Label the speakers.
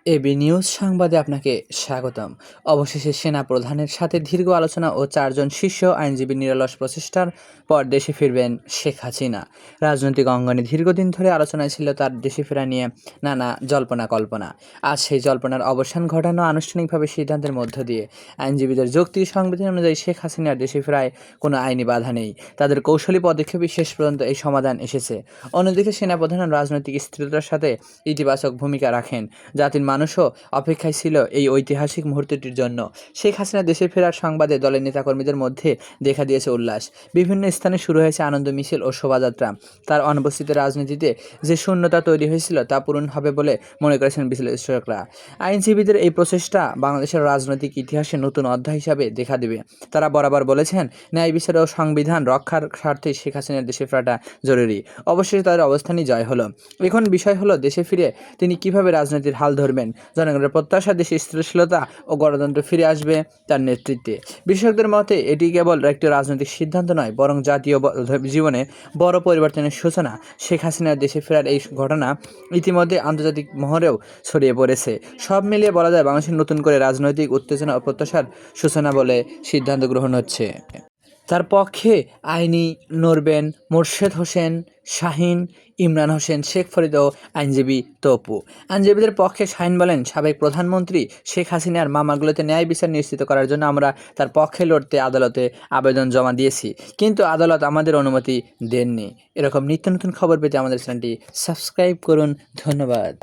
Speaker 1: AB news সংবাদে আপনাকে স্বাগতম। অবশেষে সেনা প্রধানের সাথে দীর্ঘ আলোচনা ও 4 জন শীর্ষ আইনজীবীর নিরলস প্রচেষ্টার পর দেশে ফিরবেন শেখ হাসিনা। রাজনৈতিক অঙ্গনে দীর্ঘদিন ধরে আলোচনায় ছিল তার দেশে ফেরা নিয়ে নানা জল্পনা কল্পনা। আজ সেই জল্পনার অবসান ঘটানো আনুষ্ঠানিকভাবে সিদ্ধান্তের মধ্য দিয়ে আইনজীবীদের যৌক্তিক সংবিধান অনুযায়ী শেখ হাসিনার দেশে ফেরায় কোনো আইনি বাধা নেই। তাদের কৌশলী পদক্ষেপই শেষ পর্যন্ত এই সমাধান এসেছে। অন্যদিকে সেনাপ্রধান রাজনৈতিক স্থিরতার সাথে ইতিবাচক ভূমিকা রাখেন। জাতির মানুষও অপেক্ষায় ছিল এই ঐতিহাসিক মুহূর্তটির জন্য। শেখ হাসিনা দেশে ফেরার সংবাদে দলের নেতাকর্মীদের মধ্যে দেখা দিয়েছে উল্লাস। বিভিন্ন স্থানে শুরু হয়েছে আনন্দ মিছিল ও শোভাযাত্রা। তার অনুপস্থিতিতে রাজনীতিতে যে শূন্যতা তৈরি হয়েছিল তা পূরণ হবে বলে মনে করেছেন বিশ্লেষকরা। আইনজীবীদের এই প্রচেষ্টা বাংলাদেশের রাজনৈতিক ইতিহাসে নতুন অধ্যায় হিসাবে দেখা দেবে। তারা বরাবর বলেছেন, ন্যায় বিচার ও সংবিধান রক্ষার স্বার্থে শেখ হাসিনার দেশে ফেরাটা জরুরি। অবশেষে তাদের অবস্থানই জয় হলো। এখন বিষয় হলো দেশে ফিরে তিনি কিভাবে রাজনীতির হাল ধরবেন। জনগণের প্রত্যাশা দেশে স্থিতিশীলতা ও গণতন্ত্র ফিরে আসবে তার নেতৃত্বে। বিশেষজ্ঞদের মতে এটি কেবল একটি রাজনৈতিক সিদ্ধান্ত নয়, বরং জাতীয় জীবনে বড় পরিবর্তনের সূচনা। শেখ হাসিনার দেশে ফেরার এই ঘটনা ইতিমধ্যে আন্তর্জাতিক মহলেও ছড়িয়ে পড়েছে। সব মিলিয়ে বলা যায় বাংলাদেশের নতুন করে রাজনৈতিক উত্তেজনা ও প্রত্যাশার সূচনা বলে সিদ্ধান্ত গ্রহণ হচ্ছে। তার পক্ষে আইনি নড়বেন মোর্শেদ হোসেন শাহীন, ইমরান হোসেন শেখ ফরিদ ও আইনজীবী তপু। আইনজীবীদের পক্ষে শাহীন বলেন, সাবেক প্রধানমন্ত্রী শেখ হাসিনার মামলাগুলোতে ন্যায় বিচার নিশ্চিত করার জন্য আমরা তার পক্ষে লড়তে আদালতে আবেদন জমা দিয়েছি, কিন্তু আদালত আমাদের অনুমতি দেননি। এরকম নিত্য নতুন খবর পেতে আমাদের চ্যানেলটি সাবস্ক্রাইব করুন। ধন্যবাদ।